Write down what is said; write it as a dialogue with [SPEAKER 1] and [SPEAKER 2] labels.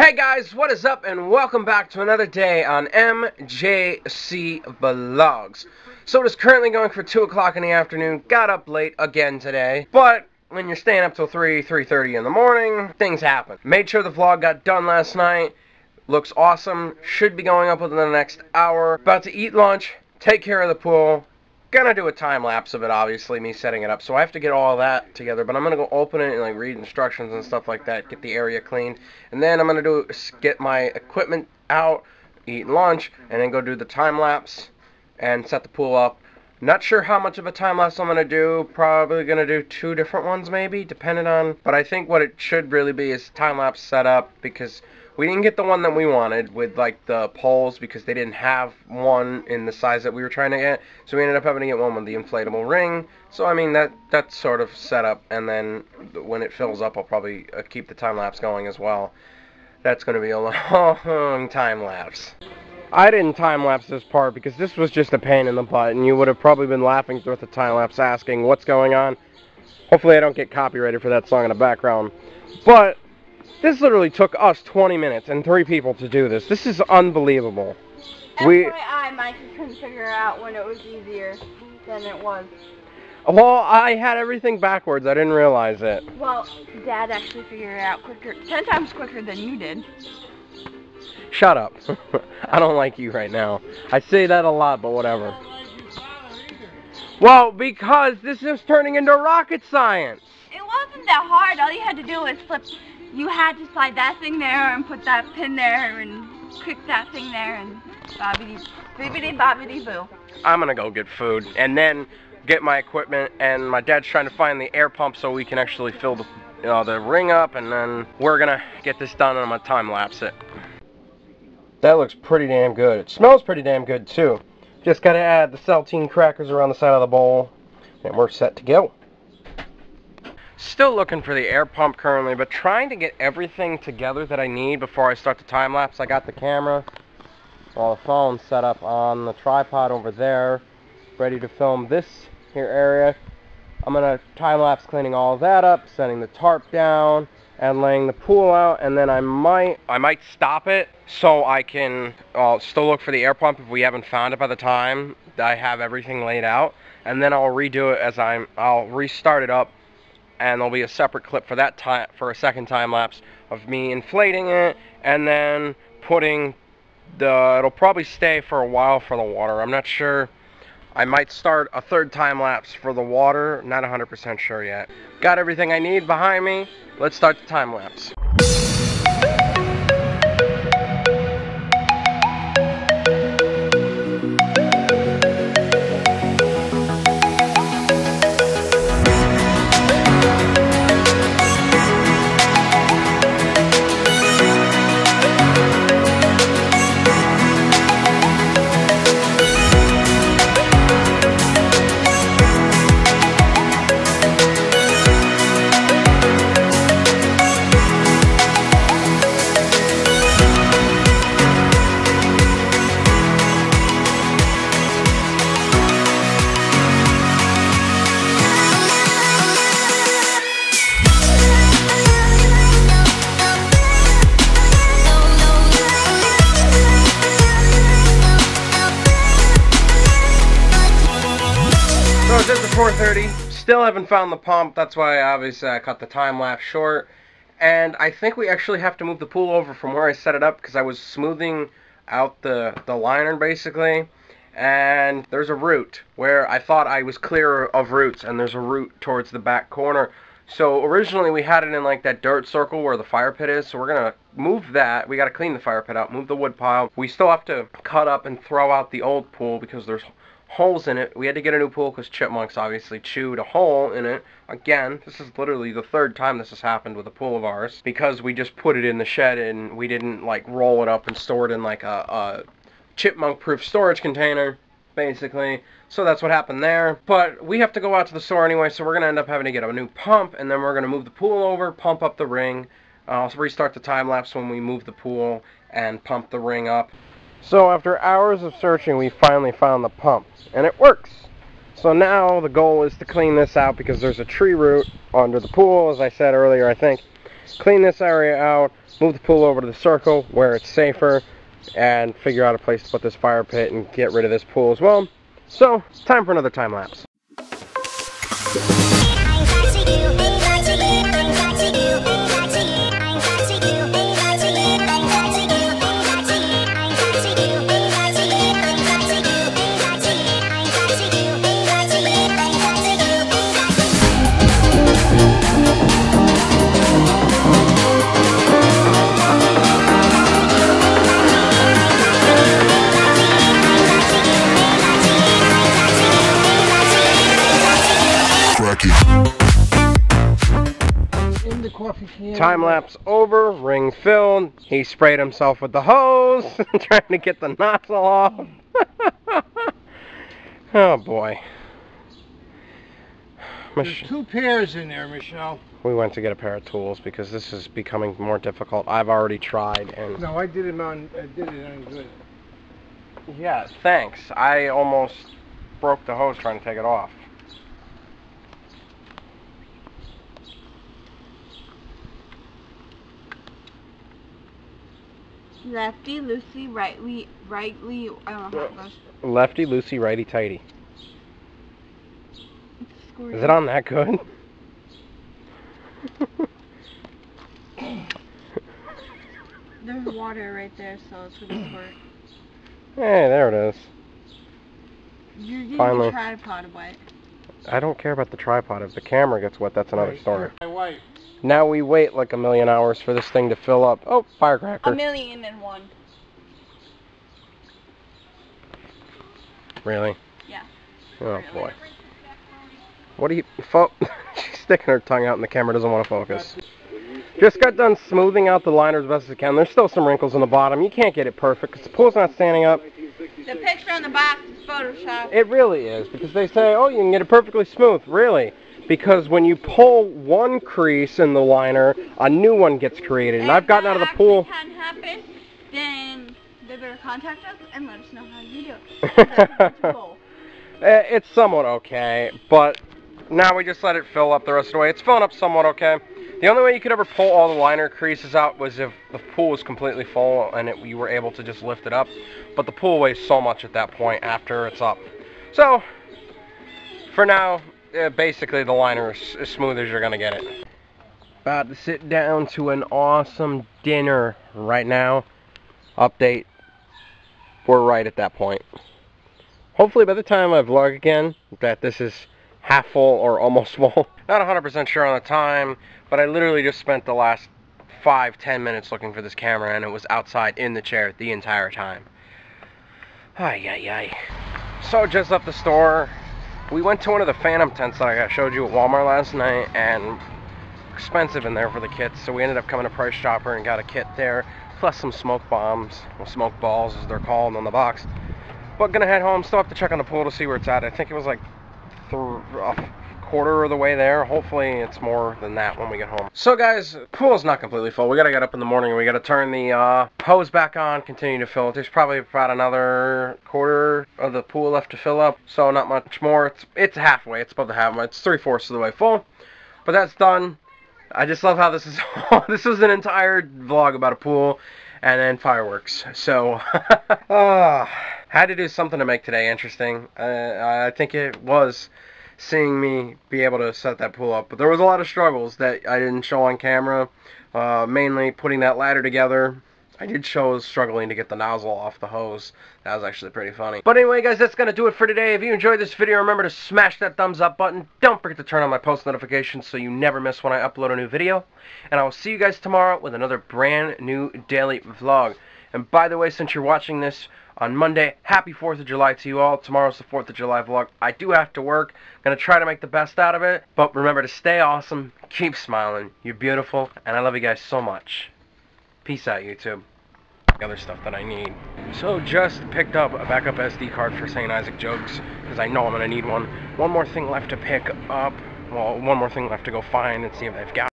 [SPEAKER 1] Hey guys, what is up, and welcome back to another day on MJC Vlogs. So it is currently going for 2 o'clock in the afternoon. Got up late again today, but when you're staying up till 3:30 in the morning, things happen. Made sure the vlog got done last night. Looks awesome. Should be going up within the next hour. About to eat lunch, take care of the pool. Gonna do a time lapse of it, obviously, me setting it up, so I have to get all that together, but I'm gonna go open it and like read instructions and stuff like that, get the area cleaned, and then I'm gonna get my equipment out, eat lunch, and then go do the time lapse and set the pool up. Not sure how much of a time lapse I'm gonna do. Probably gonna do 2 different ones, maybe, depending on, but I think what it should really be is time lapse setup, because we didn't get the one that we wanted with like the poles, because they didn't have one in the size that we were trying to get, so we ended up having to get one with the inflatable ring. So I mean, that's sort of set up, and then when it fills up, I'll probably keep the time lapse going as well. That's going to be a long time lapse. I didn't time lapse this part because this was just a pain in the butt, and you would have probably been laughing throughout the time lapse asking what's going on. Hopefully I don't get copyrighted for that song in the background, but this literally took us 20 minutes and 3 people to do this. This is unbelievable.
[SPEAKER 2] FYI, Mike couldn't figure out when it was easier than it was.
[SPEAKER 1] Well, I had everything backwards. I didn't realize it.
[SPEAKER 2] Well, Dad actually figured it out quicker, 10 times quicker than you did.
[SPEAKER 1] Shut up. I don't like you right now. I say that a lot, but whatever. Well, because this is turning into rocket science.
[SPEAKER 2] It wasn't that hard. All you had to do was flip. You had to slide that thing there and put that pin there and click that thing there and bibbidi bobbidi boo.
[SPEAKER 1] I'm gonna go get food and then get my equipment, and my dad's trying to find the air pump so we can actually fill the ring up, and then we're gonna get this done, and I'm gonna time lapse it. That looks pretty damn good. It smells pretty damn good too. Just gotta add the saltine crackers around the side of the bowl, and we're set to go. Still looking for the air pump currently, but trying to get everything together that I need before I start the time lapse. I got the camera, all the phone set up on the tripod over there, ready to film this here area. I'm gonna time lapse cleaning all of that up, setting the tarp down, and laying the pool out, and then I might stop it so I can still look for the air pump if we haven't found it by the time I have everything laid out, and then I'll redo it I'll restart it up. And there'll be a separate clip for that time, for a second time lapse of me inflating it, and then putting it'll probably stay for a while for the water. I'm not sure. I might start a 3rd time lapse for the water. Not 100% sure yet. Got everything I need behind me. Let's start the time lapse. So it's just 4:30, still haven't found the pump. That's why obviously I cut the time lapse short. And I think we actually have to move the pool over from where I set it up, because I was smoothing out the liner basically. And there's a root where I thought I was clear of roots, and there's a root towards the back corner. So originally we had it in like that dirt circle where the fire pit is, so we're gonna move that. We gotta clean the fire pit out, move the wood pile. We still have to cut up and throw out the old pool because there's holes in it. We had to get a new pool because chipmunks obviously chewed a hole in it. Again, this is literally the 3rd time this has happened with a pool of ours, because we just put it in the shed and we didn't like roll it up and store it in like a chipmunk proof storage container basically. So that's what happened there. But we have to go out to the store anyway, so we're gonna end up having to get a new pump, and then we're gonna move the pool over, pump up the ring. I'll restart the time lapse when we move the pool and pump the ring up. So after hours of searching, we finally found the pump, and it works. So now the goal is to clean this out because there's a tree root under the pool, as I said earlier, I think. clean this area out, move the pool over to the circle where it's safer, and figure out a place to put this fire pit and get rid of this pool as well. So, time for another time lapse.
[SPEAKER 3] In the coffee can.
[SPEAKER 1] Time lapse over, ring filled. He sprayed himself with the hose, trying to get the nozzle off. Oh boy.
[SPEAKER 3] There's 2 pairs in there, Michelle.
[SPEAKER 1] We went to get a pair of tools because this is becoming more difficult. I've already tried and...
[SPEAKER 3] No, I did it on good.
[SPEAKER 1] Yeah, thanks. I almost broke the hose trying to take it off.
[SPEAKER 2] Lefty, loosey, rightly, I don't know how it goes.
[SPEAKER 1] Lefty, loosey, righty, tighty.
[SPEAKER 2] Squirt.
[SPEAKER 1] Is it on that good?
[SPEAKER 2] There's water right there, so it's gonna squirt.
[SPEAKER 1] Hey, there it is.
[SPEAKER 2] You're getting
[SPEAKER 1] Finally.
[SPEAKER 2] the tripod wet.
[SPEAKER 1] I don't care about the tripod. If the camera gets wet, that's another story.
[SPEAKER 3] My wife.
[SPEAKER 1] Now we wait like a million hours for this thing to fill up. Oh, firecracker.
[SPEAKER 2] 1,000,001.
[SPEAKER 1] Really?
[SPEAKER 2] Yeah.
[SPEAKER 1] Oh
[SPEAKER 2] Really.
[SPEAKER 1] boy. What are you... She's sticking her tongue out and the camera doesn't want to focus. Just got done smoothing out the liner as best as I can. There's still some wrinkles in the bottom. You can't get it perfect because the pool's not standing up.
[SPEAKER 2] The picture on the box is Photoshop.
[SPEAKER 1] It really is, because they say, oh, you can get it perfectly smooth. Really? Because when you pull one crease in the liner, a new one gets created. And I've gotten out of the pool...
[SPEAKER 2] If that hadn't happened, then they better contact us and let us know how you do it.
[SPEAKER 1] It's somewhat okay, but now we just let it fill up the rest of the way. It's filling up somewhat okay. The only way you could ever pull all the liner creases out was if the pool was completely full and you were able to just lift it up. But the pool weighs so much at that point after it's up. So, for now, basically the liner is as smooth as you're going to get it. About to sit down to an awesome dinner right now. Update, we're right at that point. Hopefully by the time I vlog again, that this is half full or almost full. Not 100% sure on the time, but I literally just spent the last 5-10 minutes looking for this camera and it was outside in the chair the entire time. Ay, ay, ay. So just left the store. We went to one of the Phantom tents that I showed you at Walmart last night, and expensive in there for the kits, so we ended up coming to Price Chopper and got a kit there, plus some smoke bombs, or smoke balls as they're called on the box. But gonna head home, still have to check on the pool to see where it's at. I think it was like a quarter of the way there. Hopefully it's more than that when we get home. So guys, pool's not completely full. We gotta get up in the morning and we gotta turn the hose back on, continue to fill it. There's probably about another quarter of the pool left to fill up, so not much more. It's halfway, it's above the halfway. It's 3/4 of the way full, but that's done. I just love how this is. This was an entire vlog about a pool and then fireworks. So had to do something to make today interesting. I think it was seeing me be able to set that pool up, but there was a lot of struggles that I didn't show on camera. Mainly putting that ladder together. I did show struggling to get the nozzle off the hose. That was actually pretty funny. But anyway, guys, that's going to do it for today. If you enjoyed this video, remember to smash that thumbs up button. Don't forget to turn on my post notifications so you never miss when I upload a new video. And I will see you guys tomorrow with another brand new daily vlog. And by the way, since you're watching this on Monday, happy 4th of July to you all. Tomorrow's the 4th of July vlog. I do have to work. Going to try to make the best out of it. But remember to stay awesome. Keep smiling. You're beautiful. And I love you guys so much. Peace out, YouTube. Other stuff that I need. So just picked up a backup SD card for St. Isaac jokes because I know I'm going to need one. One more thing left to pick up. Well, one more thing left to go find and see if they've got